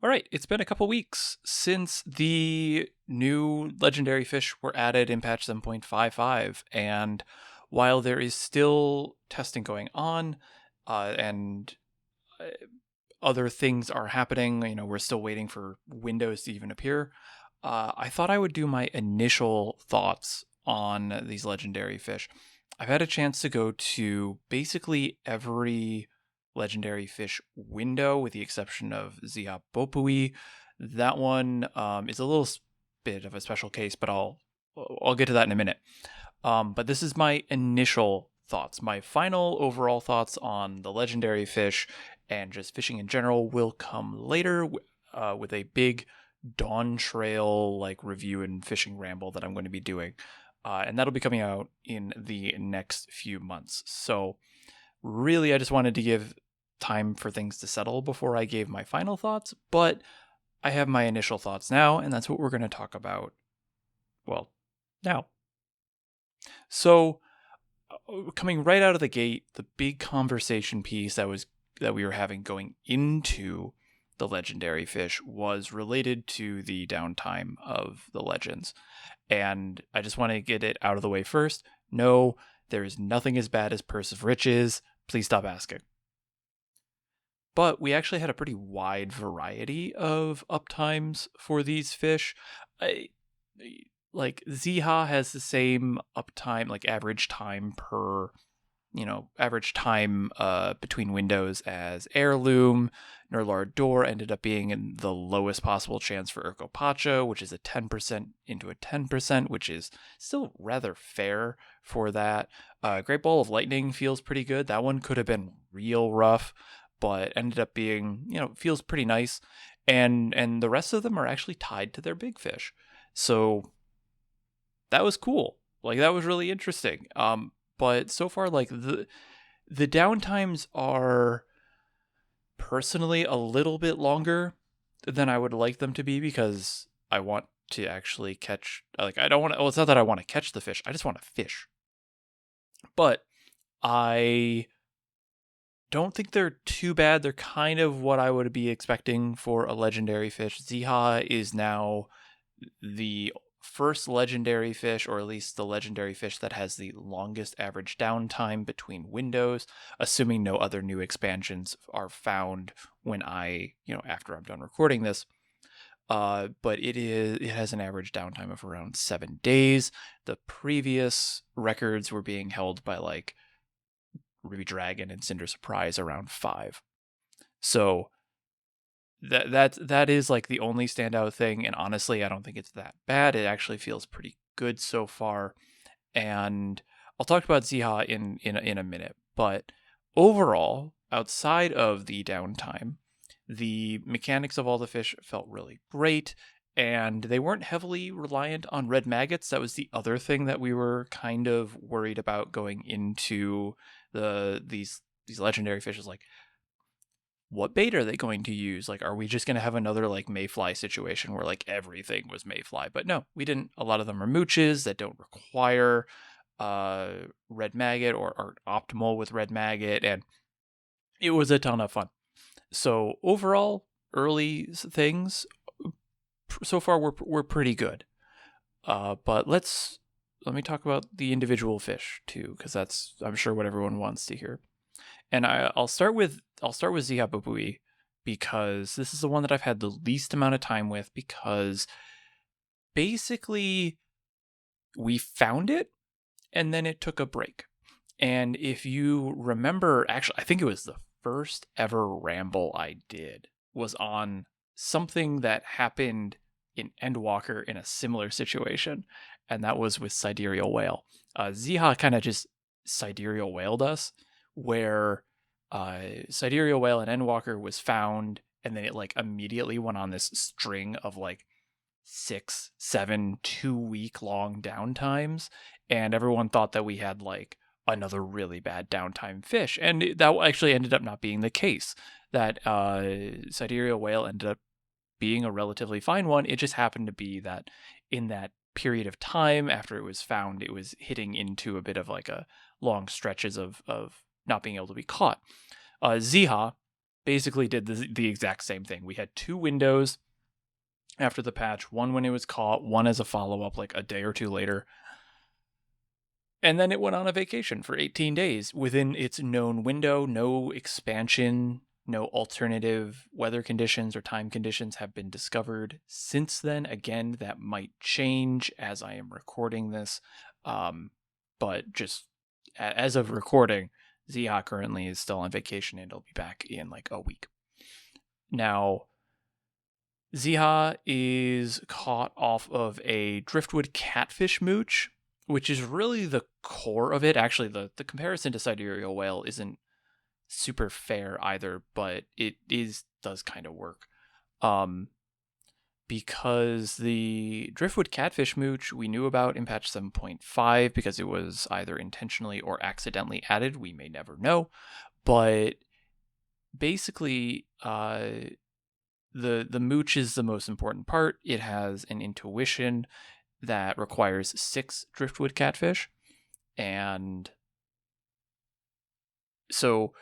All right, it's been a couple weeks since the new legendary fish were added in patch 7.55, and while there is still testing going on, and uh, other things are happening, we're still waiting for windows to even appear. I thought I would do my initial thoughts on these legendary fish. I've had a chance to go to basically every legendary fish window, with the exception of Zia Bopui. That one is a little bit of a special case, but I'll get to that in a minute. But this is my initial thoughts. My final overall thoughts on the legendary fish and just fishing in general will come later with a big Dawntrail like review and fishing ramble that I'm going to be doing. And that'll be coming out in the next few months. So really, I just wanted to give time for things to settle before I gave my final thoughts, but I have my initial thoughts now, and that's what we're going to talk about, well, now. So, coming right out of the gate, the big conversation piece that we were having going into the legendary fish was related to the downtime of the legends. And I just want to get it out of the way first. No, there is nothing as bad as Purse of Riches. Please stop asking. But we actually had a pretty wide variety of uptimes for these fish. I, like Ziha has the same uptime, like average time per, average time between windows as Heirloom. Nurlar Door ended up being in the lowest possible chance for Urkopacha, which is a 10% into a 10%, which is still rather fair for that. Great Ball of Lightning feels pretty good. That one could have been real rough, but ended up being, feels pretty nice. And the rest of them are actually tied to their big fish. So that was cool. Like, that was really interesting. But so far, like, the downtimes are personally a little bit longer than I would like them to be, because I want to actually catch, like, I don't want to, well, it's not that I want to catch the fish, I just want to fish. But I don't think they're too bad. They're kind of what I would be expecting for a legendary fish. Ziha is now the first legendary fish, or at least the legendary fish that has the longest average downtime between windows, assuming no other new expansions are found when after I'm done recording this. But it has an average downtime of around 7 days. The previous records were being held by like Ruby Dragon and Cinder Surprise around 5. So that is like the only standout thing, and honestly, I don't think it's that bad. It actually feels pretty good so far, and I'll talk about Ziha in a minute. But overall, outside of the downtime, the mechanics of all the fish felt really great, and they weren't heavily reliant on red maggots. That was the other thing that we were kind of worried about going into these legendary fishes. Like, what bait are they going to use? Like, are we just going to have another like mayfly situation where like everything was mayfly? But no, we didn't. A lot of them are mooches that don't require red maggot, or are optimal with red maggot, and it was a ton of fun. So overall, early things so far we're pretty good. But let me talk about the individual fish too, because that's, I'm sure, what everyone wants to hear. And I'll start with Ziha Bubui, because this is the one that I've had the least amount of time with, because basically we found it and then it took a break. And if you remember, actually, I think it was the first ever ramble I did was on something that happened in Endwalker in a similar situation, and that was with Sidereal Whale. Ziha kind of just Sidereal Whaled us, where Sidereal Whale and Endwalker was found, and then it like immediately went on this string of like 6, 7, 2-week long downtimes, and everyone thought that we had like another really bad downtime fish, and that actually ended up not being the case. That Sidereal Whale ended up being a relatively fine one. It just happened to be that in that period of time after it was found, it was hitting into a bit of like a long stretches of not being able to be caught. Ziha basically did the exact same thing. We had 2 windows after the patch, one when it was caught, one as a follow-up like a day or 2 later. And then it went on a vacation for 18 days within its known window. No expansion, no alternative weather conditions or time conditions have been discovered since then. Again, that might change as I am recording this. But just as of recording, Ziha currently is still on vacation and it'll be back in like a week. Now, Ziha is caught off of a driftwood catfish mooch, which is really the core of it. Actually, the comparison to sidereal whale isn't super fair either, but it does kind of work. Because the driftwood catfish mooch we knew about in patch 7.5 because it was either intentionally or accidentally added. We may never know, but basically, the mooch is the most important part. It has an intuition that requires 6 driftwood catfish, and so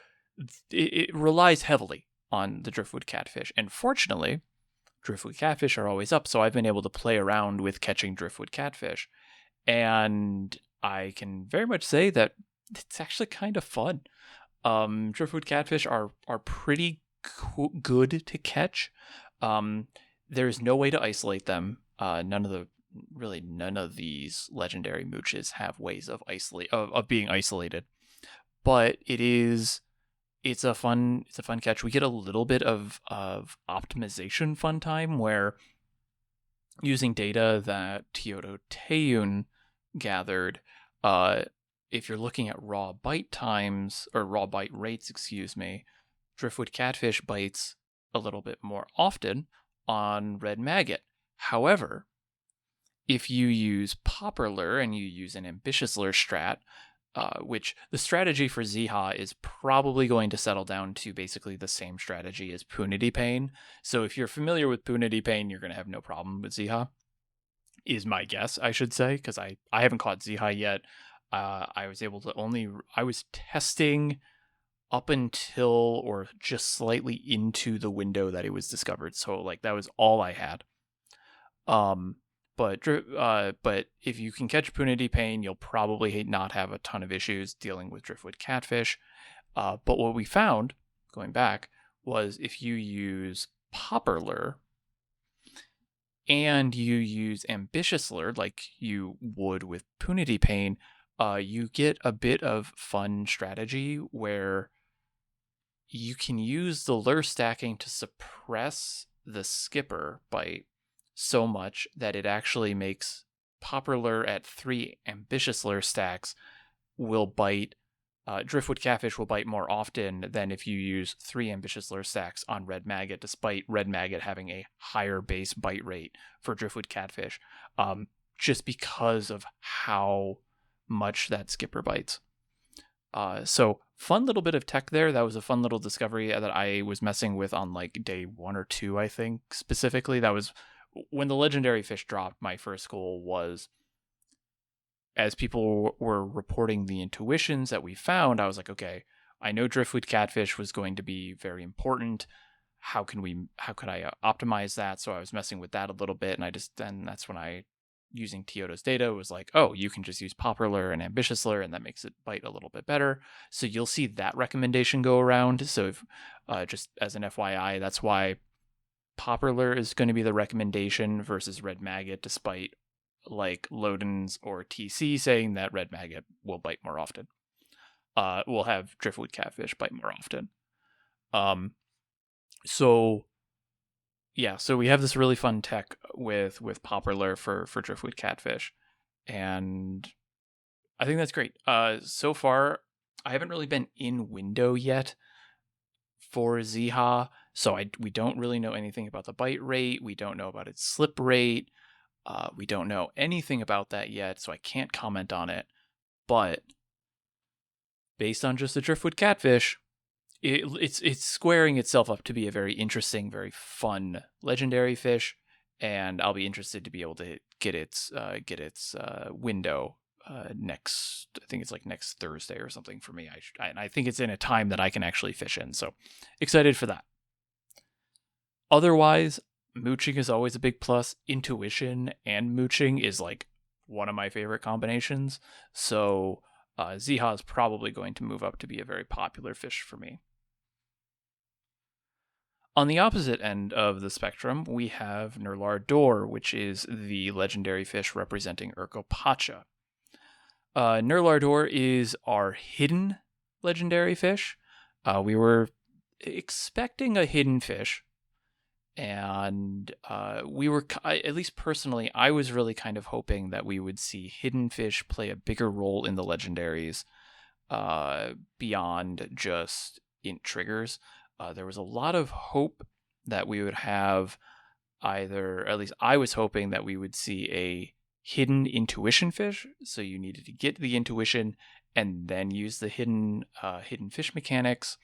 it relies heavily on the driftwood catfish. And fortunately, driftwood catfish are always up, so I've been able to play around with catching driftwood catfish, and I can very much say that it's actually kind of fun. Driftwood catfish are pretty good to catch. There's no way to isolate them. None of these legendary mooches have ways of being isolated. But it's a fun catch. We get a little bit of optimization fun time where, using data that Teodo Taeyun gathered, if you're looking at raw bite times or raw bite rates, driftwood catfish bites a little bit more often on red maggot. However, if you use popper lure and you use an ambitious lure strat, which the strategy for Ziha is probably going to settle down to basically the same strategy as Punity Pain. So if you're familiar with Punity Pain, you're going to have no problem with Ziha, is my guess, I should say, because I haven't caught Ziha yet. I was testing up until or just slightly into the window that it was discovered. So like that was all I had. But if you can catch Punity Pain, you'll probably not have a ton of issues dealing with driftwood catfish. But what we found, going back, was if you use popper lure and you use ambitious lure like you would with Punity Pain, you get a bit of fun strategy where you can use the lure stacking to suppress the skipper bite so much that it actually makes popper lure at 3 ambitious lure stacks will bite. Driftwood catfish will bite more often than if you use 3 ambitious lure stacks on red maggot, despite red maggot having a higher base bite rate for driftwood catfish, just because of how much that skipper bites. So fun little bit of tech there. That was a fun little discovery that I was messing with on like day 1 or 2, I think, specifically. That was when the legendary fish dropped. My first goal was, as people were reporting the intuitions that we found, I was like, okay, I know driftwood catfish was going to be very important. How could I optimize that? So I was messing with that a little bit, and that's when I, using Teodo's data, was like, oh, you can just use popper lure and ambitious lure, and that makes it bite a little bit better. So you'll see that recommendation go around. So if, just as an FYI, that's why popper lure is going to be the recommendation versus red maggot, despite like Lodens or TC saying that red maggot will bite more often. Will have driftwood catfish bite more often. So we have this really fun tech with popper lure for driftwood catfish, and I think that's great. So far, I haven't really been in window yet for Ziha, so we don't really know anything about the bite rate. We don't know about its slip rate. We don't know anything about that yet, so I can't comment on it. But based on just the driftwood catfish, it's squaring itself up to be a very interesting, very fun legendary fish, and I'll be interested to be able to get its window next. I think it's like next Thursday or something for me. And I think it's in a time that I can actually fish in. So excited for that. Otherwise, mooching is always a big plus. Intuition and mooching is like one of my favorite combinations. So Ziha is probably going to move up to be a very popular fish for me. On the opposite end of the spectrum, we have Nurlar Dor, which is the legendary fish representing Urkopacha. Nurlar Dor is our hidden legendary fish. We were expecting a hidden fish, and we were, at least personally, I was really kind of hoping that we would see hidden fish play a bigger role in the legendaries beyond just int triggers. There was a lot of hope that we would have either, at least I was hoping that we would see a hidden intuition fish. So you needed to get the intuition and then use the hidden fish mechanics.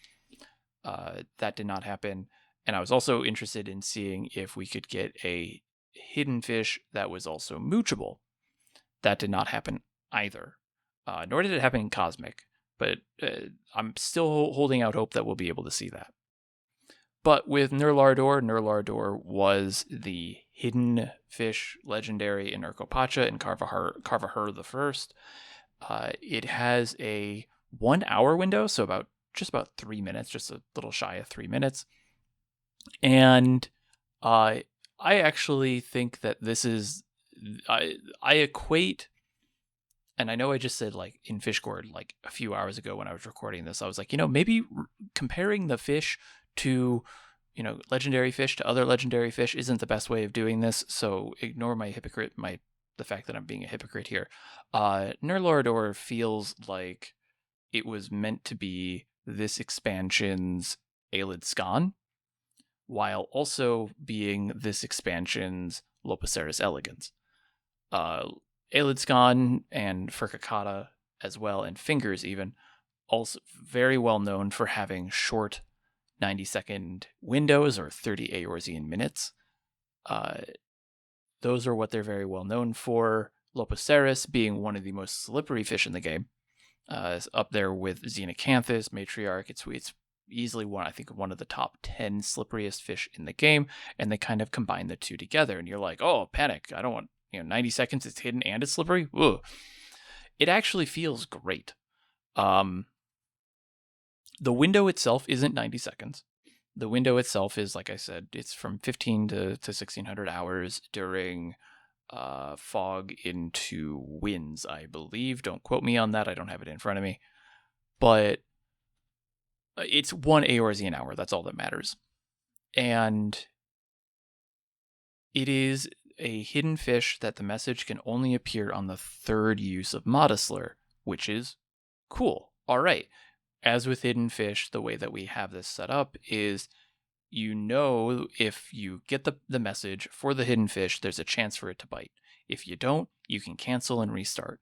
That did not happen. And I was also interested in seeing if we could get a hidden fish that was also moochable. That did not happen either. Nor did it happen in Cosmic. But I'm still holding out hope that we'll be able to see that. But with Nurlar Dor was the hidden fish legendary in Urkopacha and Carvahur the First. It has a 1 hour window, so just about 3 minutes, just a little shy of 3 minutes. And I actually think that this is, I equate, and I know I just said like in Fishgourd like a few hours ago when I was recording this, I was like, maybe comparing the fish to, legendary fish to other legendary fish isn't the best way of doing this. So ignore the fact that I'm being a hypocrite here. Nurlar Dor feels like it was meant to be this expansion's Aelid Skan, while also being this expansion's Lopoceros elegans. Aelid Skan and Furcacata as well, and Fingers even, also very well known for having short 90-second windows or 30 Eorzean minutes. Those are what they're very well known for. Lopoceros being one of the most slippery fish in the game, up there with Xenocanthus, Matriarch. It's easily one of the top 10 slipperiest fish in the game, and they kind of combine the two together, and you're like, oh, panic! I don't want 90 seconds. It's hidden and it's slippery. Ugh. It actually feels great. The window itself isn't 90 seconds. The window itself is, like I said, it's from 15 to 1600 hours during fog into winds, I believe. Don't quote me on that. I don't have it in front of me. But it's 1 Eorzean hour. That's all that matters. And it is a hidden fish that the message can only appear on the third use of Modesler, which is cool. All right. As with hidden fish, the way that we have this set up is, if you get the message for the hidden fish, there's a chance for it to bite. If you don't, you can cancel and restart.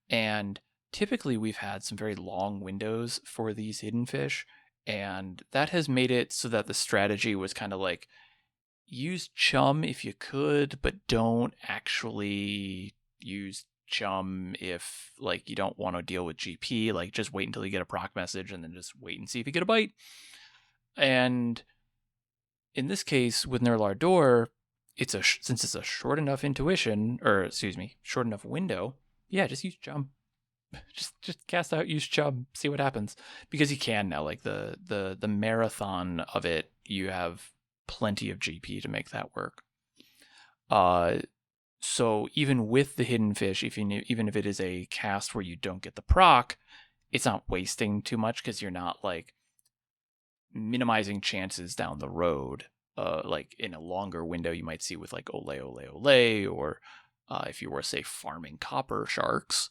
And typically we've had some very long windows for these hidden fish, and that has made it so that the strategy was kind of like, use chum if you could, but don't actually use chum if you don't want to deal with GP. Just wait until you get a proc message and then just wait and see if you get a bite. And in this case with Nurlar Dor, since it's a short enough short enough window, just use chum. Just cast out, use chum, see what happens, because you can now. The marathon of it, you have plenty of GP to make that work. So even with the hidden fish, even if it is a cast where you don't get the proc, it's not wasting too much, because you're not minimizing chances down the road. In a longer window, you might see with Ole, or if you were, say, farming copper sharks,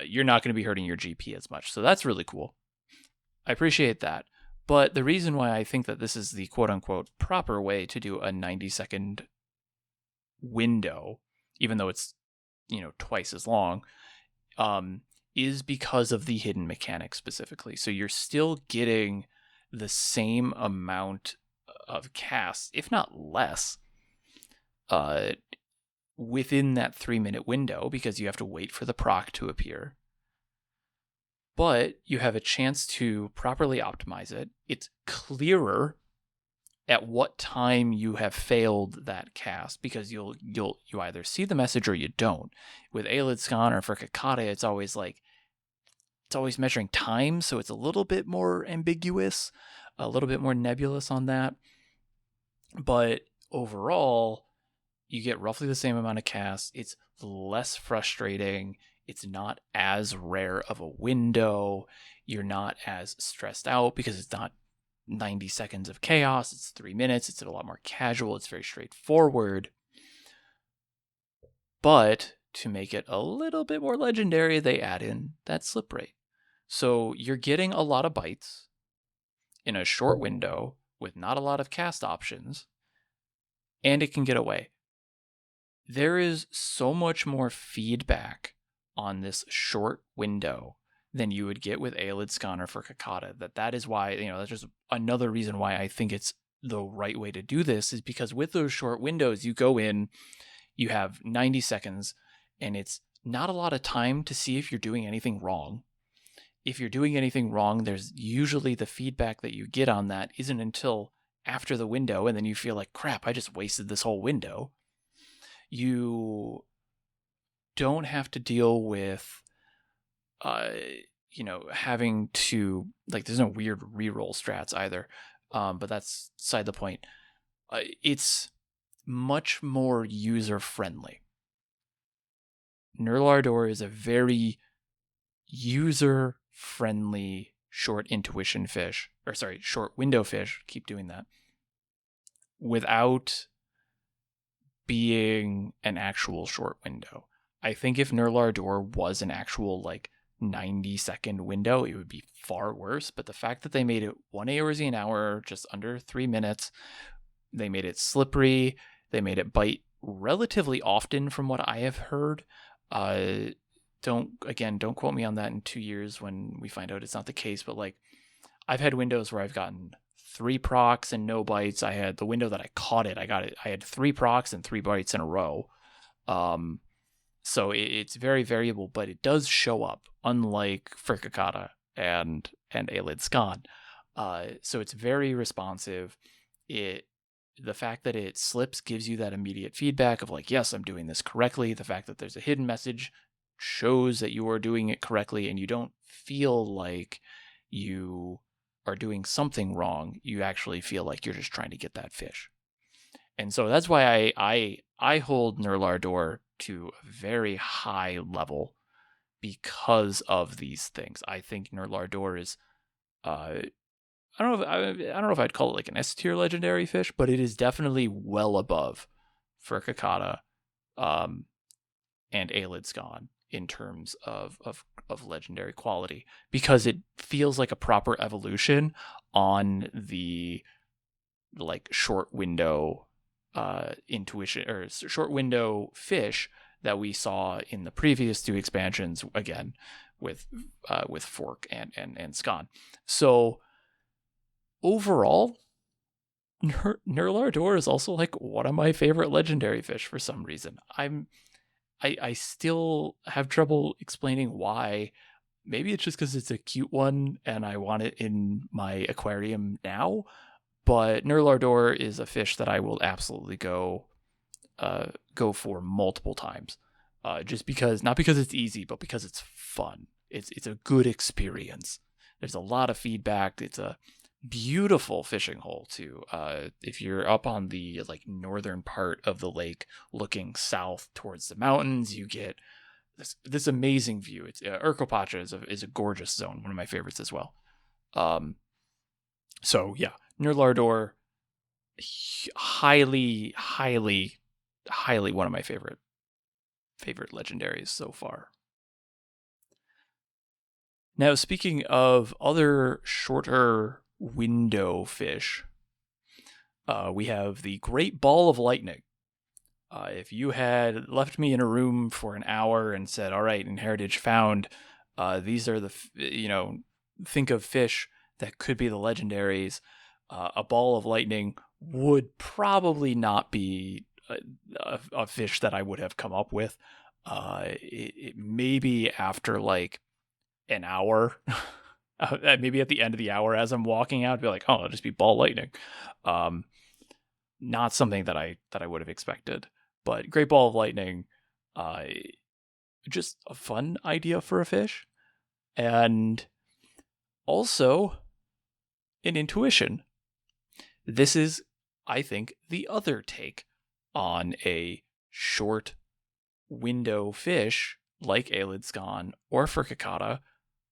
you're not going to be hurting your GP as much. So that's really cool. I appreciate that. But the reason why I think that this is the quote-unquote proper way to do a 90-second window, even though it's twice as long, is because of the hidden mechanic specifically. So you're still getting the same amount of casts, if not less, within that 3-minute window because you have to wait for the proc to appear. But you have a chance to properly optimize it. It's clearer at what time you have failed that cast because you either see the message or you don't. With Eyelid Scan or for Kakata, it's always measuring time, so it's a little bit more ambiguous, a little bit more nebulous on that. But overall, you get roughly the same amount of casts. It's less frustrating. It's not as rare of a window. You're not as stressed out because it's not 90 seconds of chaos. It's 3 minutes. It's a lot more casual. It's very straightforward. But to make it a little bit more legendary, they add in that slip rate. So you're getting a lot of bites in a short window with not a lot of cast options, and it can get away. There is so much more feedback on this short window than you would get with Eyelid Scanner for Kakata. That is why, that's just another reason why I think it's the right way to do this, is because with those short windows, you go in, you have 90 seconds, and it's not a lot of time to see if you're doing anything wrong. If you're doing anything wrong, there's usually the feedback that you get on that isn't until after the window, and then you feel like, crap, I just wasted this whole window. You don't have to deal with, having to, there's no weird reroll strats either. But that's beside the point. It's much more user-friendly. Nurlardor is a very user-friendly short window fish. Keep doing that. Without being an actual short window. I think if Nurlardor was an actual 90-second window, it would be far worse. But the fact that they made it 1 AORZ an hour, just under 3 minutes, they made it slippery, they made it bite relatively often from what I have heard. Don't quote me on that in 2 years when we find out it's not the case, but I've had windows where I've gotten 3 procs and no bites. I had the window that I caught it. I had 3 procs and 3 bites in a row. So it's very variable, but it does show up, unlike Frikakata and Eyelid Scan. So it's very responsive. The fact that it slips gives you that immediate feedback of yes, I'm doing this correctly. The fact that there's a hidden message shows that you are doing it correctly, and you don't feel like you are doing something wrong. You actually feel like you're just trying to get that fish. And so that's why I hold Nurlardor to a very high level because of these things. I think Nurlardor is I don't know if I'd call it an S tier legendary fish, but it is definitely well above Furkakata and Eyelid Scan in terms of legendary quality, because it feels like a proper evolution on the short window intuition or short window fish that we saw in the previous 2 expansions, again with Fork and Scan. So overall, Nurlardor is also one of my favorite legendary fish for some reason. I still have trouble explaining why. Maybe it's just because it's a cute one and I want it in my aquarium now. But Nurlardor is a fish that I will absolutely go for multiple times. Just because, not because it's easy, but because it's fun. It's a good experience. There's a lot of feedback. It's a beautiful fishing hole too. If you're up on the northern part of the lake looking south towards the mountains, you get this amazing view. It's Urkopacha is a gorgeous zone, one of my favorites as well. So yeah, Nurlardor, highly one of my favorite legendaries so far. Now, speaking of other shorter window fish, we have the Great Ball of Lightning. If you had left me in a room for an hour and said, all right, in Heritage found, these are think of fish that could be the legendaries, a Ball of Lightning would probably not be a fish that I would have come up with. It maybe after like an hour, maybe at the end of the hour as I'm walking out, I'd be like, oh, it'll just be ball lightning. Not something that I would have expected, but great ball of lightning, just a fun idea for a fish, and also an intuition. This is, I think, the other take on a short window fish like Eilidskon or Furcicata,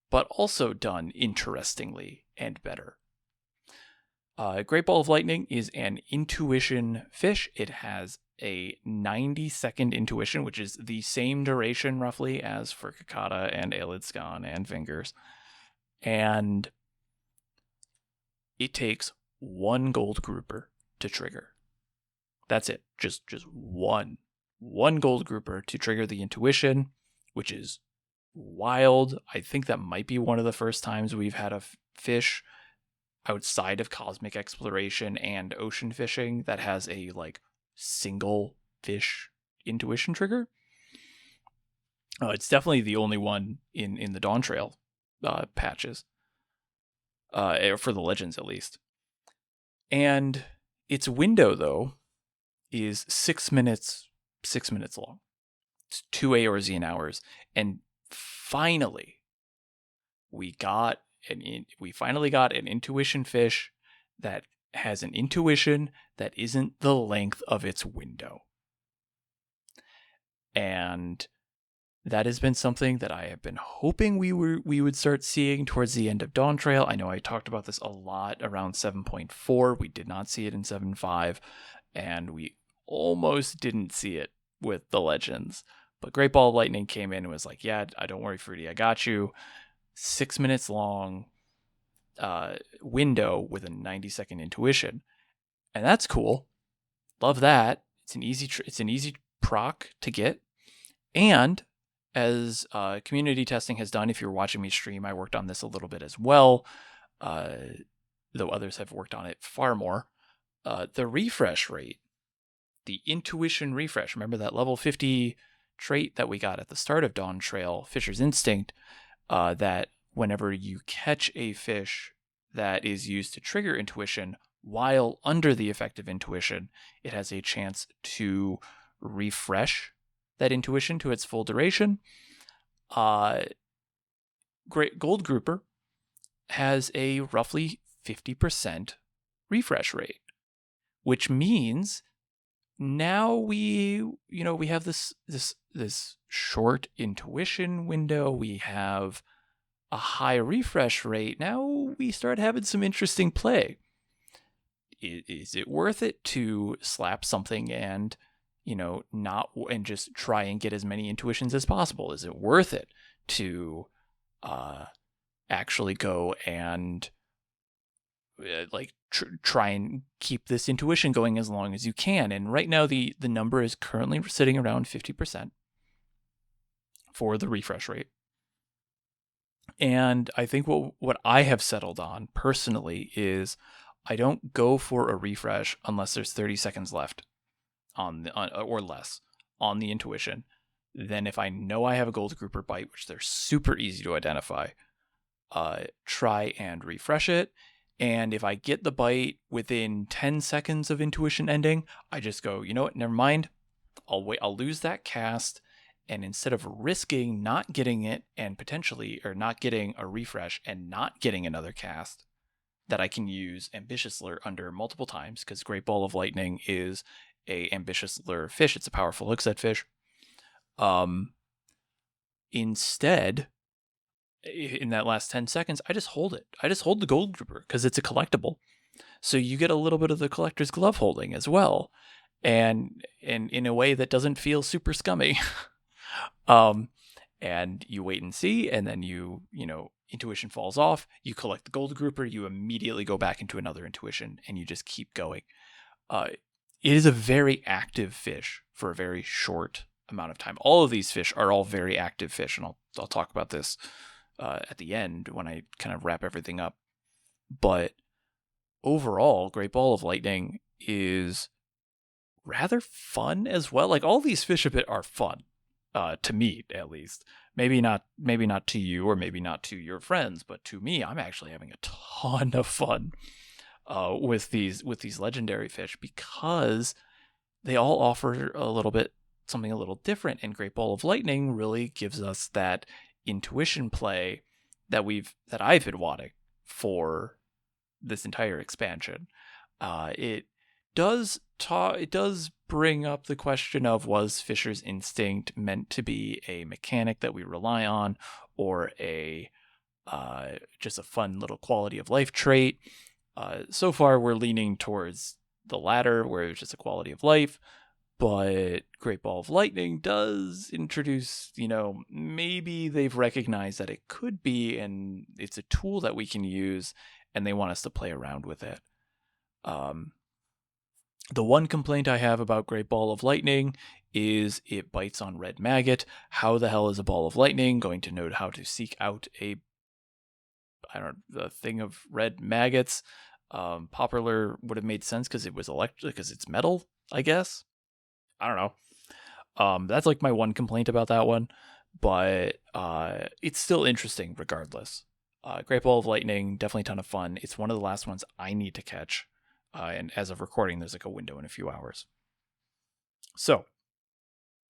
but also done interestingly and better. Great Ball of Lightning is an intuition fish. It has a 90-second intuition, which is the same duration roughly as Furcicata and Eilidskon and Fingers. And it takes one gold grouper to trigger. That's it. Just one gold grouper to trigger the intuition, which is wild. I think that might be one of the first times we've had a fish outside of cosmic exploration and ocean fishing that has a like single fish intuition trigger. It's definitely the only one in the Dawntrail patches, for the Legends at least. And its window though is 6 minutes long. It's 2 Eorzean hours, and finally we finally got an intuition fish that has an intuition that isn't the length of its window. And that has been something that I have been hoping we would start seeing towards the end of Dawntrail. I know I talked about this a lot around 7.4. We did not see it in 7.5, and we almost didn't see it with the Legends. But Great Ball of Lightning came in and was like, yeah, don't worry, Fruity, I got you. 6 minutes long window with a 90-second intuition. And that's cool. Love that. It's an easy proc to get. And as community testing has done, if you're watching me stream, I worked on this a little bit as well, though others have worked on it far more. The refresh rate, the intuition refresh, remember that level 50 trait that we got at the start of Dawntrail, Fisher's Instinct, that whenever you catch a fish that is used to trigger intuition while under the effect of intuition, it has a chance to refresh that intuition to its full duration. Great Gold Grouper has a roughly 50% refresh rate, which means now we have this short intuition window. We have a high refresh rate. Now we start having some interesting play. Is it worth it to slap something and just try and get as many intuitions as possible? Is it worth it to actually go and try and keep this intuition going as long as you can? And right now the number is currently sitting around 50% for the refresh rate. And I think what I have settled on personally is I don't go for a refresh unless there's 30 seconds left or less on the intuition. Then if I know I have a gold grouper bite, which they're super easy to identify, try and refresh it. And if I get the bite within 10 seconds of intuition ending, I just go, you know what, never mind. I'll lose that cast. And instead of risking not getting it and potentially, or not getting a refresh and not getting another cast that I can use Ambitious Lure under multiple times, because Great Ball of Lightning is a Ambitious Lure fish. It's a powerful hookset fish. Instead, in that last 10 seconds, I just hold it. I just hold the gold grouper because it's a collectible. So you get a little bit of the collector's glove holding as well. And in a way that doesn't feel super scummy. And you wait and see, and then intuition falls off, you collect the gold grouper, you immediately go back into another intuition, and you just keep going. It is a very active fish for a very short amount of time. All of these fish are all very active fish, and I'll talk about this at the end when I kind of wrap everything up. But overall, Great Ball of Lightning is rather fun as well. Like, all these fish a bit are fun, to me at least. Maybe not to you, or maybe not to your friends, but to me, I'm actually having a ton of fun with these legendary fish, because they all offer something a little different. And Great Ball of Lightning really gives us that intuition play that I've been wanting for this entire expansion. It does bring up the question of, was Fisher's Instinct meant to be a mechanic that we rely on, or a just a fun little quality of life trait? So far, we're leaning towards the latter, where it's just a quality of life. But Great Ball of Lightning does introduce, maybe they've recognized that it could be, and it's a tool that we can use, and they want us to play around with it. The one complaint I have about Great Ball of Lightning is it bites on red maggot. How the hell is a ball of lightning going to know how to seek out a thing of red maggots? Popular would have made sense because it was electric, because it's metal, I guess. I don't know. That's like my one complaint about that one, but it's still interesting regardless. Great Ball of Lightning, definitely a ton of fun. It's one of the last ones I need to catch. And as of recording, there's like a window in a few hours. So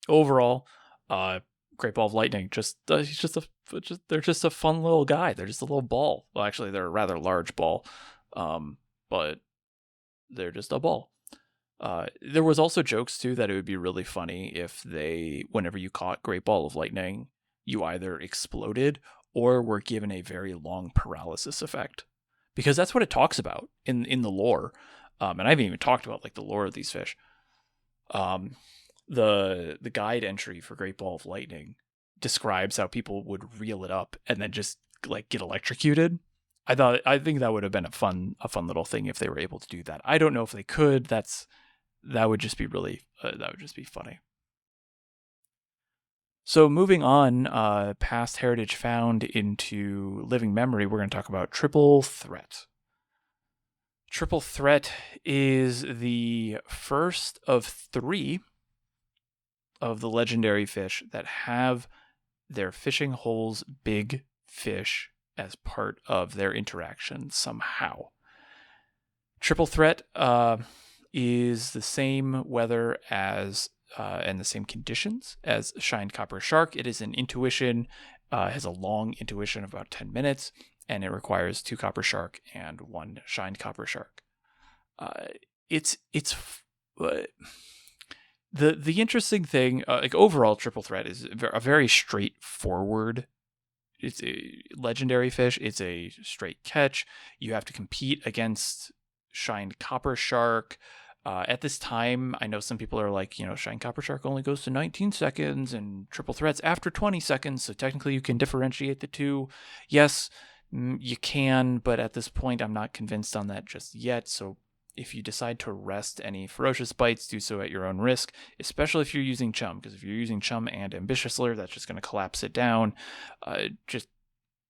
overall, Great Ball of Lightning, they're just a fun little guy. They're just a little ball. Well, actually, they're a rather large ball, but they're just a ball. There was also jokes too that it would be really funny if whenever you caught Great Ball of Lightning, you either exploded or were given a very long paralysis effect, because that's what it talks about in the lore. And I haven't even talked about like the lore of these fish. The guide entry for Great Ball of Lightning describes how people would reel it up and then just like get electrocuted. I think that would have been a fun little thing if they were able to do that. I don't know if they could. That would just be funny. So moving on, past heritage found into living memory, we're going to talk about Triple Threat. Triple Threat is the first of 3 of the legendary fish that have their fishing holes big fish as part of their interaction somehow. Triple Threat is the same weather as and the same conditions as Shined Copper Shark. It is an intuition, has a long intuition of about 10 minutes, and it requires 2 Copper Shark and 1 Shined Copper Shark. It's the interesting thing, like overall, Triple Threat is a very straightforward. It's a legendary fish. It's a straight catch. You have to compete against Shined Copper Shark. At this time, I know some people are like, Shined Copper Shark only goes to 19 seconds and Triple Threat's after 20 seconds, so technically you can differentiate the two. Yes, you can, but at this point, I'm not convinced on that just yet. So if you decide to rest any ferocious bites, do so at your own risk, especially if you're using Chum, because if you're using Chum and Ambitious Lure, that's just going to collapse it down. Just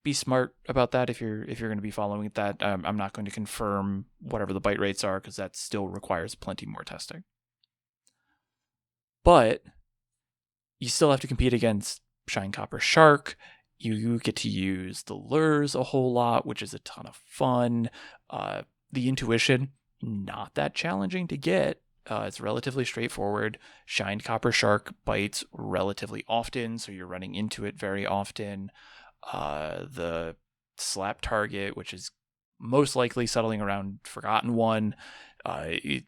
be smart about that if you're going to be following that. I'm not going to confirm whatever the bite rates are, because that still requires plenty more testing. But you still have to compete against Shined Copper Shark. You get to use the lures a whole lot, which is a ton of fun. The intuition, not that challenging to get. It's relatively straightforward. Shined Copper Shark bites relatively often, so you're running into it very often. The slap target, which is most likely settling around Forgotten One,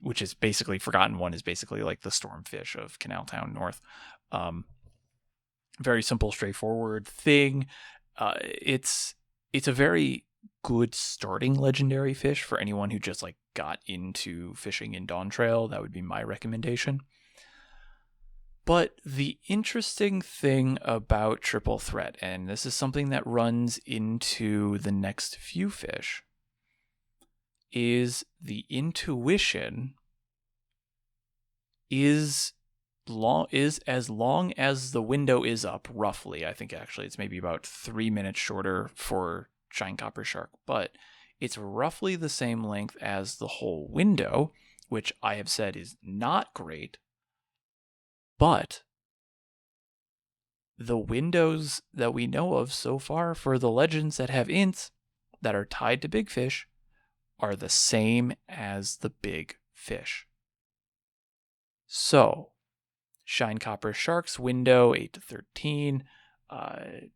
which is basically Forgotten One is basically like the Stormfish of Canal Town North. Very simple, straightforward thing. It's a very good starting legendary fish for anyone who just like got into fishing in Dawntrail. That would be my recommendation. But the interesting thing about Triple Threat, and this is something that runs into the next few fish, is the intuition is as long as the window is up, roughly. I think actually it's maybe about 3 minutes shorter for Shined Copper Shark, but it's roughly the same length as the whole window, which I have said is not great, but the windows that we know of so far for the legends that have ints that are tied to big fish are the same as the big fish. So, Shine Copper Shark's window, 8 to 13. I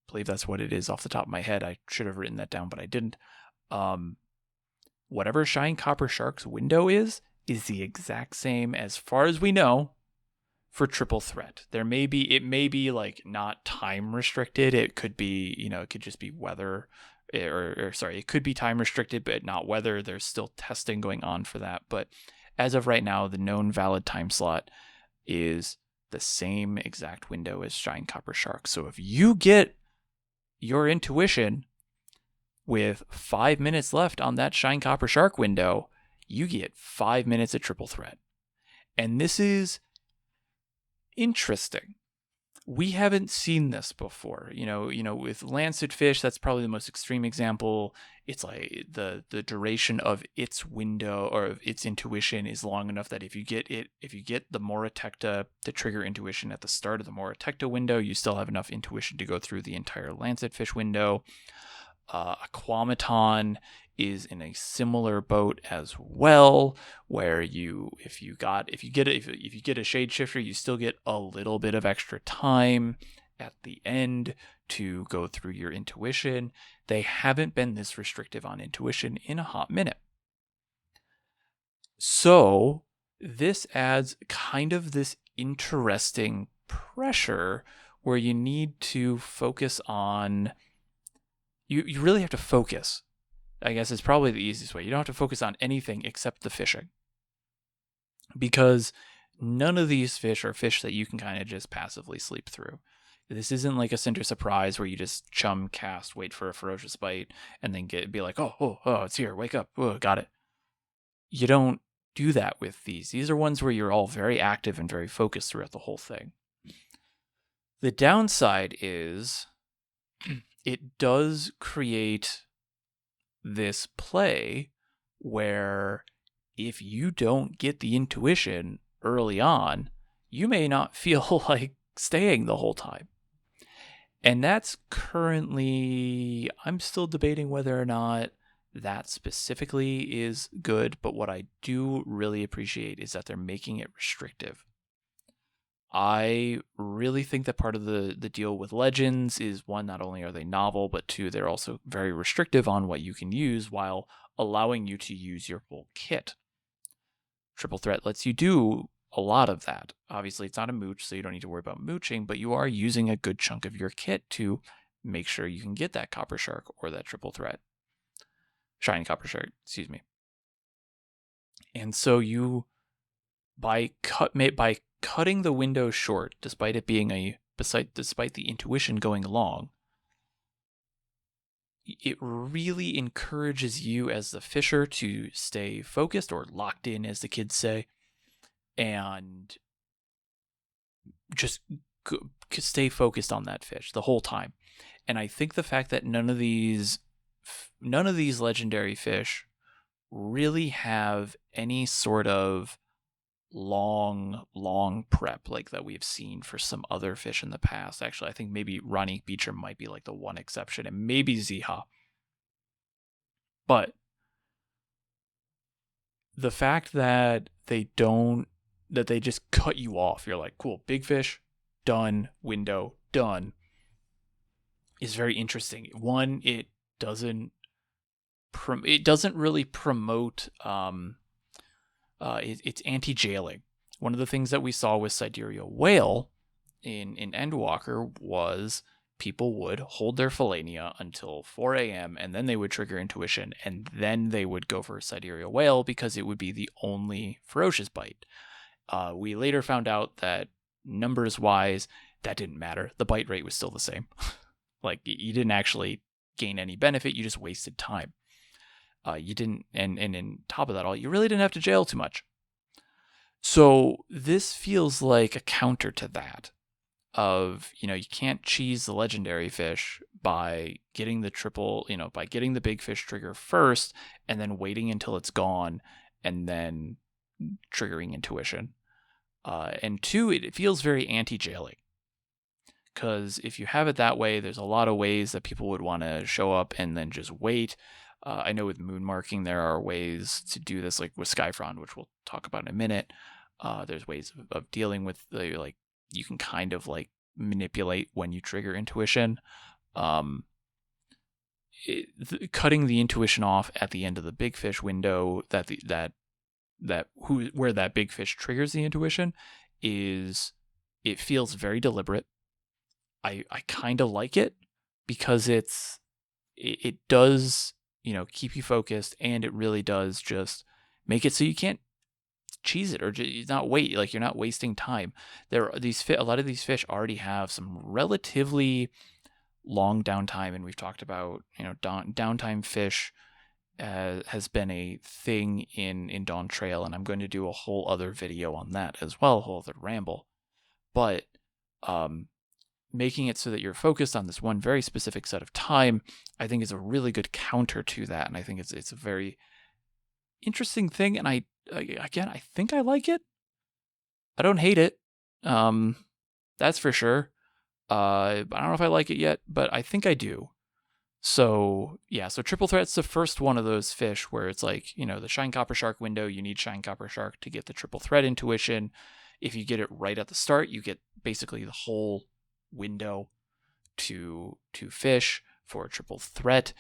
believe that's what it is off the top of my head. I should have written that down, but I didn't. Whatever Shine Copper Shark's window is the exact same, as far as we know, for Triple Threat. It may be like not time restricted. It could be, it could just be weather, it could be time restricted, but not weather. There's still testing going on for that. But as of right now, the known valid time slot is the same exact window as Shine Copper Shark. So if you get your intuition with 5 minutes left on that Shine Copper Shark window, you get 5 minutes of Triple Threat. And this is interesting. We haven't seen this before. With lancet fish, that's probably the most extreme example. It's like the duration of its window or of its intuition is long enough that if you get the Moratecta to trigger intuition at the start of the Moratecta window, you still have enough intuition to go through the entire lancet fish window. Aquamaton is in a similar boat as well, where if you get a shade shifter, you still get a little bit of extra time at the end to go through your intuition. They haven't been this restrictive on intuition in a hot minute. So this adds kind of this interesting pressure where you need to focus on, you really have to focus. I guess it's probably the easiest way. You don't have to focus on anything except the fishing, because none of these fish are fish that you can kind of just passively sleep through. This isn't like a Cinder Surprise where you just chum, cast, wait for a ferocious bite, and then be like, oh, it's here, wake up, got it. You don't do that with these. These are ones where you're all very active and very focused throughout the whole thing. The downside is it does create this play where if you don't get the intuition early on, you may not feel like staying the whole time. And that's currently, I'm still debating whether or not that specifically is good, but what I do really appreciate is that they're making it restrictive. I really think that part of the deal with Legends is, one, not only are they novel, but two, they're also very restrictive on what you can use while allowing you to use your full kit. Triple Threat lets you do a lot of that. Obviously, it's not a mooch, so you don't need to worry about mooching, but you are using a good chunk of your kit to make sure you can get that Copper Shark or that Triple Threat. Shiny Copper Shark, excuse me. And so you, by cutting the window short, despite it being despite the intuition going along, it really encourages you as the fisher to stay focused, or locked in, as the kids say, and just stay focused on that fish the whole time. And I think the fact that none of these legendary fish really have any sort of long prep like that we've seen for some other fish in the past. Actually, I think maybe Ronnie Beecher might be like the one exception, and maybe Ziha. But the fact that they just cut you off, you're like, cool, big fish, done, window, done, is very interesting. One, it doesn't really promote it's anti-jailing. One of the things that we saw with Sidereal Whale in Endwalker was people would hold their Philania until 4 a.m. and then they would trigger intuition, and then they would go for Sidereal Whale because it would be the only ferocious bite. We later found out that numbers-wise, that didn't matter. The bite rate was still the same. Like, you didn't actually gain any benefit, you just wasted time. You didn't, and on top of that all, you really didn't have to jail too much. So this feels like a counter to that. Of, you can't cheese the legendary fish by getting the big fish trigger first and then waiting until it's gone and then triggering intuition. And 2, it feels very anti-jailing. Because if you have it that way, there's a lot of ways that people would want to show up and then just wait. I know with moon marking, there are ways to do this, like with Skyfrond, which we'll talk about in a minute. There's ways of dealing with the, like, you can kind of like manipulate when you trigger intuition. Cutting the intuition off at the end of the big fish window where that big fish triggers the intuition it feels very deliberate. I kind of like it because it does, keep you focused, and it really does just make it so you can't cheese it or not wait. Like, you're not wasting time. A lot of these fish already have some relatively long downtime, and we've talked about, downtime fish has been a thing in Dawntrail, and I'm going to do a whole other video on that as well, a whole other ramble. But making it so that you're focused on this one very specific set of time, I think is a really good counter to that, and I think it's a very interesting thing. And I think I like it. I don't hate it. That's for sure. I don't know if I like it yet, but I think I do. So yeah, so Triple Threat's the first one of those fish where it's like, the Shine Copper Shark window, you need Shine Copper Shark to get the Triple Threat intuition. If you get it right at the start, you get basically the whole window to fish for a Triple Threat.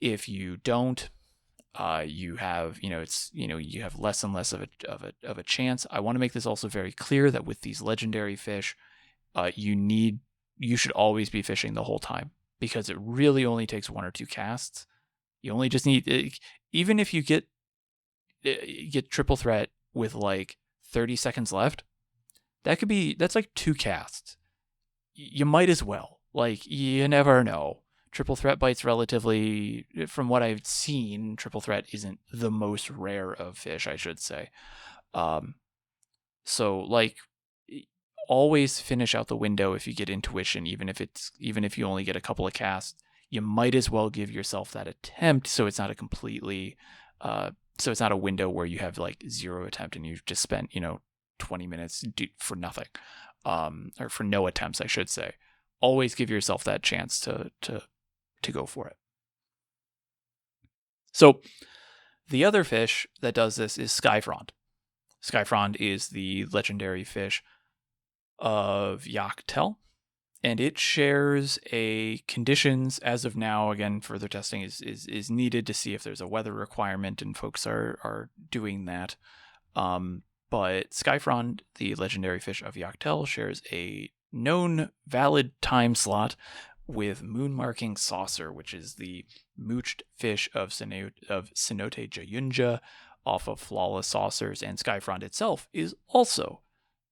If you don't, you have, you have less and less of a chance. I want to make this also very clear that with these legendary fish, you should always be fishing the whole time, because it really only takes 1 or 2 casts. You only just need, even if you get Triple Threat with like 30 seconds left, that's like 2 casts. You might as well. Like, you never know. Triple Threat bites relatively, from what I've seen, Triple Threat isn't the most rare of fish, I should say. So like, always finish out the window if you get intuition, even if you only get a couple of casts. You might as well give yourself that attempt, so it's not so it's not a window where you have like 0 attempt and you've just spent 20 minutes for nothing, or for no attempts, I should say. Always give yourself that chance to go for it. So the other fish that does this is Skyfrond. Skyfrond is the legendary fish of Yachtel, and it shares a conditions. As of now, again, further testing is needed to see if there's a weather requirement, and folks are doing that. But Skyfrond, the legendary fish of Yachtel, shares a known valid time slot with Moon Marking Saucer, which is the mooched fish of Cenote Jayunja off of Flawless Saucers, and Skyfrond itself is also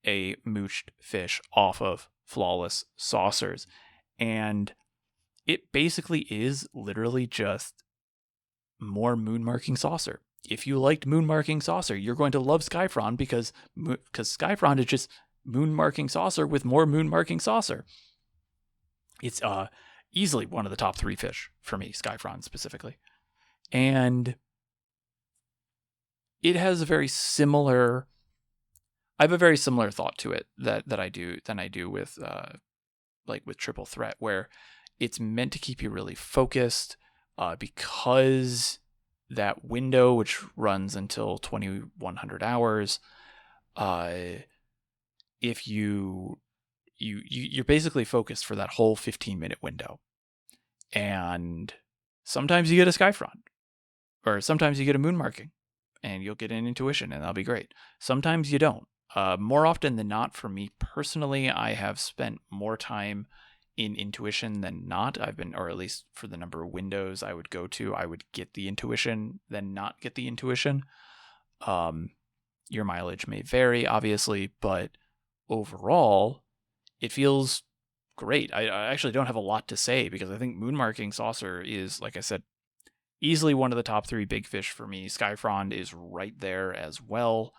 a mooched fish off of Flawless Saucers. And it basically is literally just more Moon Marking Saucer. If you liked Moon Marking Saucer, you're going to love Skyfrond, because Skyfrond is just Moon Marking Saucer with more Moon Marking Saucer. It's easily one of the top 3 fish for me, Skyfrond specifically. And it has I have a very similar thought to it that I do with with Triple Threat, where it's meant to keep you really focused, because that window, which runs until 2100 hours, if you're basically focused for that whole 15-minute window. And sometimes you get a Skyfrond, or sometimes you get a Moon Marking, and you'll get an intuition, and that'll be great. Sometimes you don't. More often than not, for me personally, I have spent more time in intuition than not. Or at least for the number of windows I would go to, I would get the intuition than not get the intuition. Your mileage may vary, obviously, but overall, it feels great. I actually don't have a lot to say, because I think Moon Marking Saucer is, like I said, easily one of the top 3 big fish for me. Skyfrond is right there as well,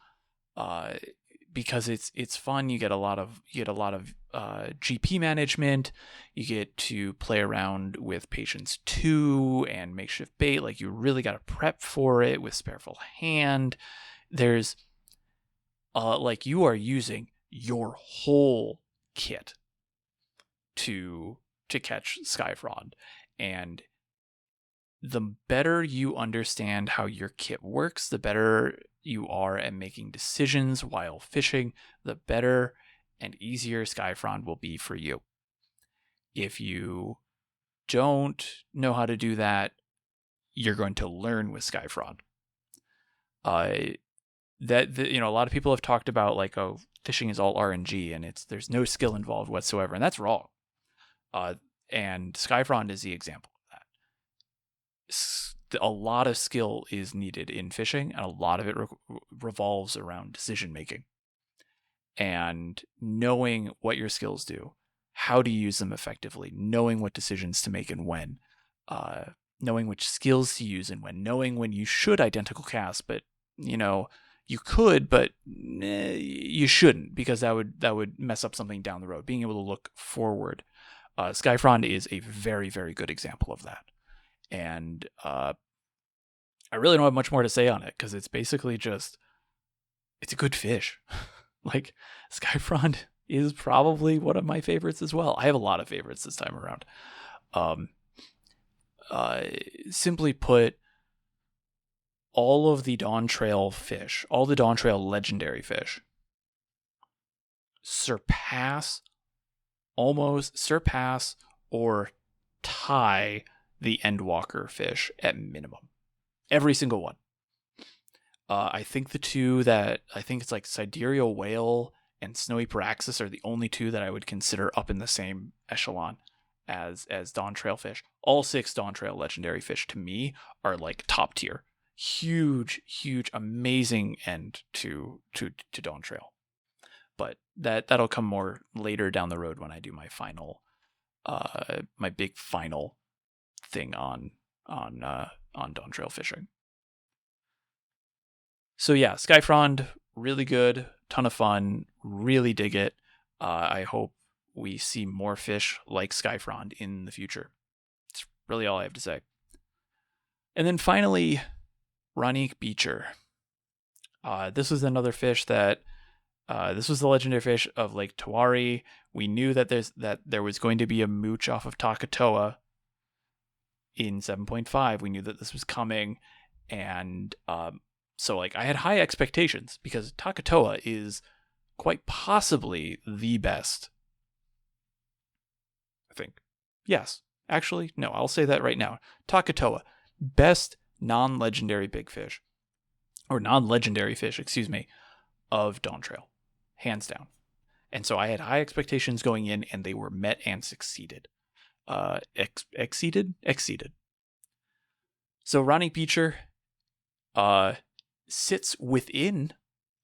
because it's fun. You get a lot of GP management. You get to play around with Patience 2 and makeshift bait. Like, you really got to prep for it with Spareful Hand. There's like you are using your whole kit to catch Skyfrond. And the better you understand how your kit works, the better you are at making decisions while fishing, the better and easier Skyfrond will be for you. If you don't know how to do that, you're going to learn with Skyfrond. A lot of people have talked about like, oh, fishing is all RNG and there's no skill involved whatsoever, and that's wrong. And Skyfrond is the example of that. A lot of skill is needed in fishing, and a lot of it revolves around decision making and knowing what your skills do, how to use them effectively, knowing what decisions to make and when, knowing which skills to use and knowing when you should identical cast, but you could, but you shouldn't, because that would mess up something down the road. Being able to look forward. Skyfrond is a very, very good example of that. And I really don't have much more to say on it, because it's basically just, it's a good fish. Like, Skyfrond is probably one of my favorites as well. I have a lot of favorites this time around. Simply put, all of the Dawntrail fish, all the Dawntrail Legendary Fish, surpass or tie the Endwalker fish at minimum. Every single one. I think it's like Sidereal Whale and Snowy Paraxis are the only two that I would consider up in the same echelon as Dawntrail fish. All 6 Dawntrail Legendary Fish to me are like top tier. Huge, amazing end to Dawntrail. But that'll come more later down the road when I do my final, my big final thing on Dawntrail fishing. So yeah, Skyfrond, really good, ton of fun, really dig it. I hope we see more fish like Skyfrond in the future. It's really all I have to say. And then finally, Ronique Beecher. This was another fish that, this was the legendary fish of Lake Tawari. We knew that there was going to be a mooch off of Takatoa in 7.5. We knew that this was coming, and so like I had high expectations, because Takatoa is quite possibly the best. I think. Yes. Actually, no, I'll say that right now. Takatoa, best non-legendary big fish, or non-legendary fish, excuse me, of Dawntrail, hands down. And so I had high expectations going in, and they were met and succeeded. Exceeded. So Ronique Beecher sits within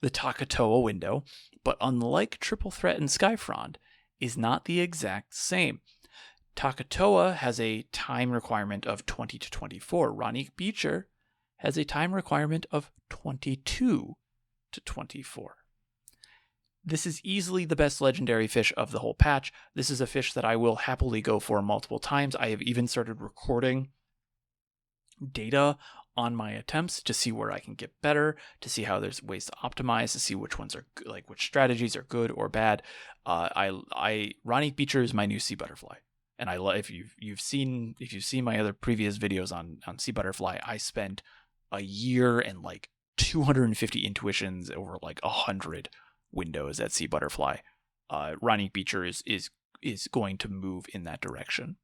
the Takatoa window, but unlike Triple Threat and Skyfrond, is not the exact same. Takatoa has a time requirement of 20 to 24. Ronique Beecher has a time requirement of 22 to 24. This is easily the best legendary fish of the whole patch. This is a fish that I will happily go for multiple times. I have even started recording data on my attempts to see where I can get better, to see how there's ways to optimize, to see which ones are good, like which strategies are good or bad. Ronique Beecher is my new sea butterfly. And if you've seen my other previous videos on sea butterfly, I spent a year and like 250 intuitions over like 100 windows at sea butterfly. Ronique Beecher is going to move in that direction.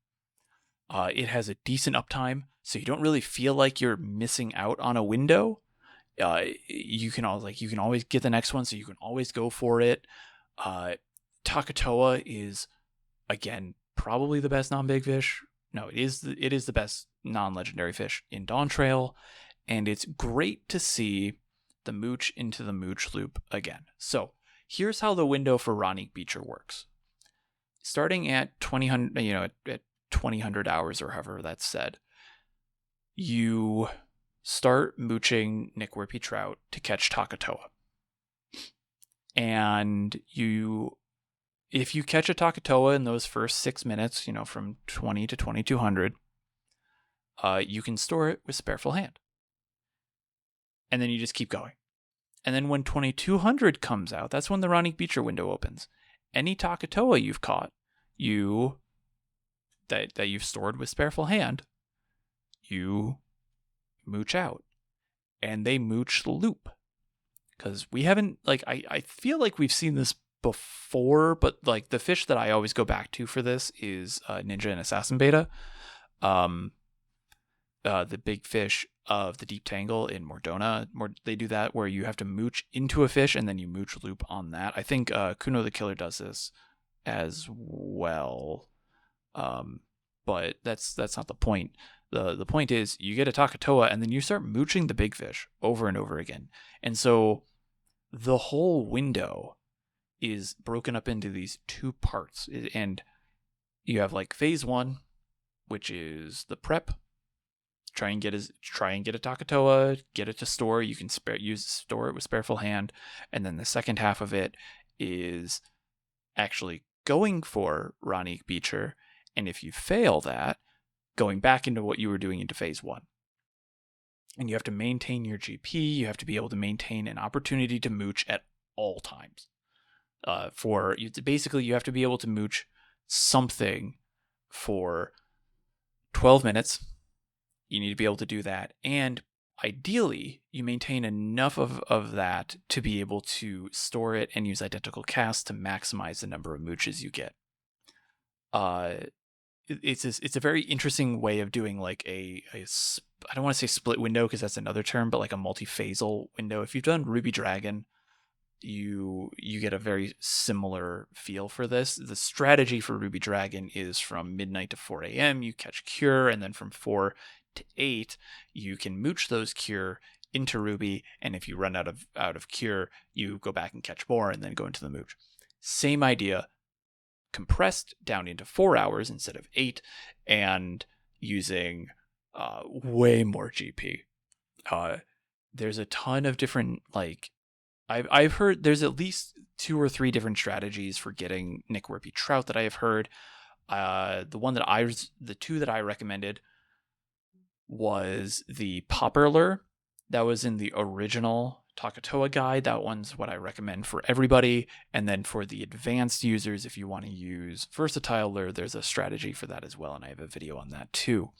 It has a decent uptime, so you don't really feel like you're missing out on a window. You can always get the next one, so you can always go for it. Takatoa is, again, probably the best non-big fish. No, it is the best non-legendary fish in Dawntrail, and it's great to see the mooch into the mooch loop again. So here's how the window for Ronique Beecher works. Starting at 2000, at 2000 hours or however that's said, you start mooching Nick Whippy trout to catch Takatoa. And if you catch a Takatoa in those first 6 minutes, from 20 to 2200, you can store it with Spareful Hand. And then you just keep going. And then when 2200 comes out, that's when the Ronique Beecher window opens. Any Takatoa you've caught, that you've stored with Spareful Hand, you mooch out. And they mooch the loop. Because we haven't, like, I feel like we've seen this before, but like the fish that I always go back to for this is Ninja and Assassin Beta. The big fish of the Deep Tangle in Mordona, they do that where you have to mooch into a fish and then you mooch loop on that. I think Kuno the Killer does this as well, but that's not the point. The point is you get a Takatoa and then you start mooching the big fish over and over again, and so the whole window is broken up into these two parts, and you have like phase 1, which is the prep. Try and get a Takatoa, get it to store. You can store it with Spareful Hand, and then the second half of it is actually going for Ronique Beecher, and if you fail that, going back into what you were doing into phase 1. And you have to maintain your GP. You have to be able to maintain an opportunity to mooch at all times. Basically, you have to be able to mooch something for 12 minutes. You need to be able to do that. And ideally, you maintain enough of that to be able to store it and use identical casts to maximize the number of mooches you get. It's a very interesting way of doing like I don't want to say split window because that's another term, but like a multi-phasal window. If you've done Ruby Dragon, you get a very similar feel for this. The strategy for Ruby Dragon is from midnight to 4 a.m. you catch Cure, and then from 4 to 8 you can mooch those Cure into Ruby, and if you run out of Cure, you go back and catch more and then go into the mooch. Same idea, compressed down into 4 hours instead of 8, and using way more GP. There's a ton of different, like, I've heard there's at least 2 or 3 different strategies for getting Nick Warpy trout that I have heard. The 2 that I recommended was the popper lure that was in the original Takatoa guide. That one's what I recommend for everybody. And then for the advanced users, if you want to use versatile lure, there's a strategy for that as well, and I have a video on that too.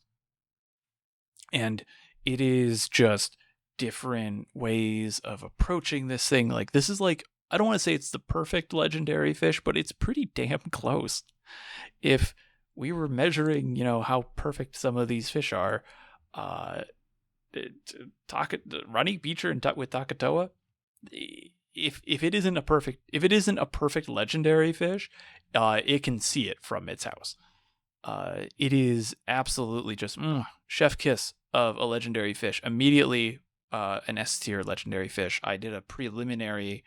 And it is just different ways of approaching this thing. Like, this is like, I don't want to say it's the perfect legendary fish, but it's pretty damn close. If we were measuring, how perfect some of these fish are, Ronique Beecher with Takatoa, if it isn't a perfect legendary fish, it can see it from its house. It is absolutely just chef kiss of a legendary fish. Immediately, an S tier legendary fish. I did a preliminary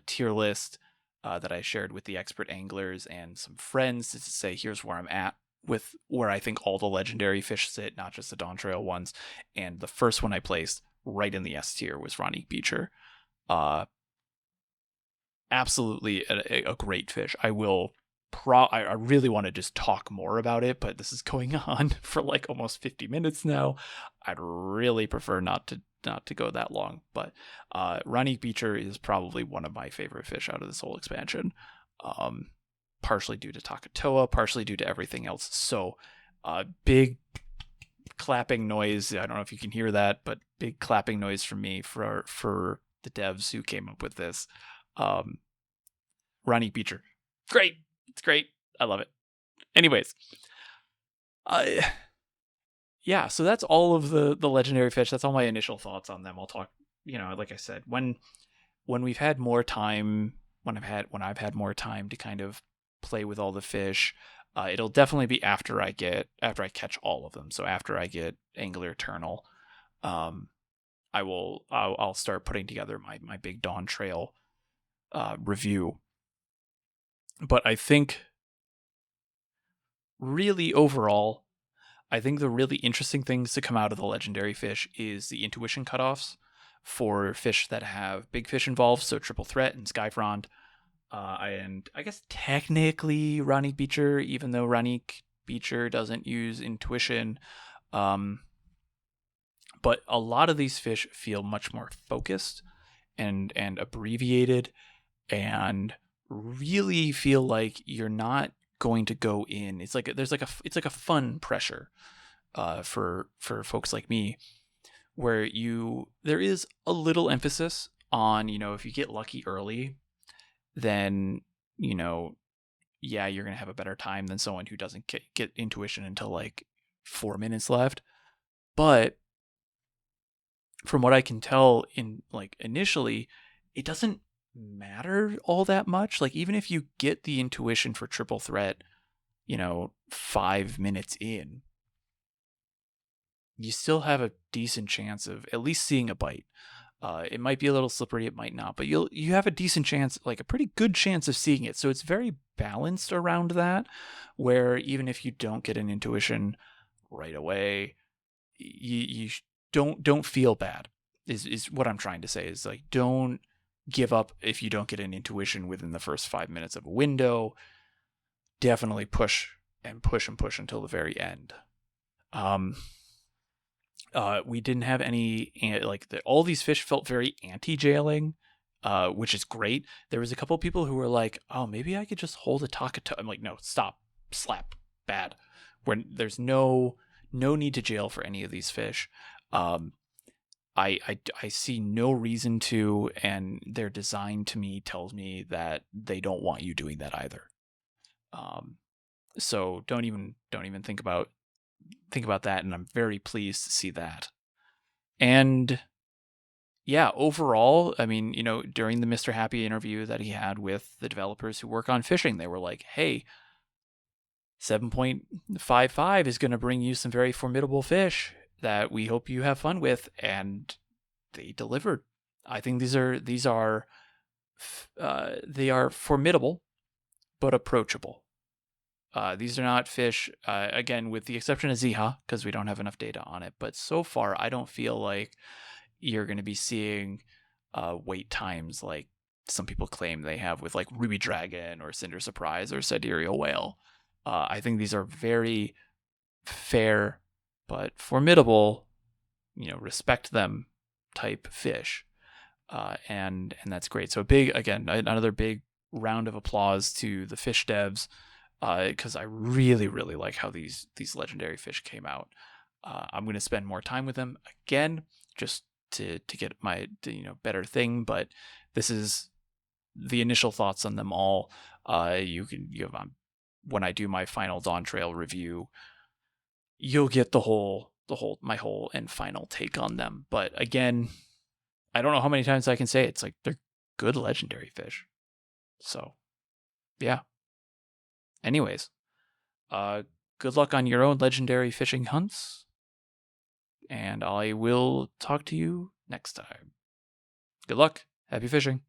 tier list that I shared with the expert anglers and some friends to say, here's where I'm at with where I think all the legendary fish sit, not just the Dawntrail ones. And the first one I placed right in the S tier was Ronique Beecher. Absolutely a great fish. I really want to just talk more about it, but this is going on for like almost 50 minutes now. I'd really prefer not to go that long, but Ronique Beecher is probably one of my favorite fish out of this whole expansion. Partially due to Takatoa, partially due to everything else. So, big clapping noise. I don't know if you can hear that, but big clapping noise from me for the devs who came up with this. Ronique Beecher, great. It's great. I love it. Anyways, yeah. So that's all of the legendary fish. That's all my initial thoughts on them. I'll talk. Like I said, when we've had more time, when I've had more time to kind of play with all the fish, it'll definitely be after I catch all of them. So after I get Angler Eternal, I'll start putting together my big Dawntrail review. But I think really overall, I think the really interesting things to come out of the legendary fish is the intuition cutoffs for fish that have big fish involved, so Triple Threat and Skyfrond. And I guess technically Ronique Beecher, even though Ronique Beecher doesn't use intuition. But a lot of these fish feel much more focused, and abbreviated, and really feel like you're not going to go in. It's like it's like a fun pressure for folks like me, where there is a little emphasis on, if you get lucky early, then yeah, you're gonna have a better time than someone who doesn't get intuition until like 4 minutes left. But from what I can tell, in like initially, it doesn't matter all that much. Like, even if you get the intuition for triple threat, 5 minutes in, you still have a decent chance of at least seeing a bite. It might be a little slippery, it might not, but you have a decent chance, like a pretty good chance of seeing it. So it's very balanced around that, where even if you don't get an intuition right away, you don't feel bad. Is what I'm trying to say. Is like, don't give up if you don't get an intuition within the first 5 minutes of a window. Definitely push and push and push until the very end. We didn't have any, all these fish felt very anti-jailing, which is great. There was a couple of people who were like, oh, maybe I could just hold a Takata. I'm like, no, stop, slap, bad. When there's no need to jail for any of these fish. I see no reason to, and their design to me tells me that they don't want you doing that either. So don't even think about that, and I'm very pleased to see that. And yeah, overall, I mean, during the Mr. Happy interview that he had with the developers who work on fishing, they were like, hey, 7.55 is going to bring you some very formidable fish that we hope you have fun with, and they delivered. I think these are they are formidable but approachable. These are not fish, again, with the exception of Ziha, because we don't have enough data on it, but so far I don't feel like you're going to be seeing wait times like some people claim they have with like Ruby Dragon or Cinder Surprise or Sidereal Whale. I think these are very fair but formidable, respect them type fish. And that's great. So another big round of applause to the fish devs, because I really, really like how these legendary fish came out. I'm going to spend more time with them again, just to get my better thing. But this is the initial thoughts on them all. When I do my final Dawntrail review, you'll get my whole and final take on them. But again, I don't know how many times I can say it. It's like, they're good legendary fish. So, yeah. Anyways, good luck on your own legendary fishing hunts, and I will talk to you next time. Good luck. Happy fishing.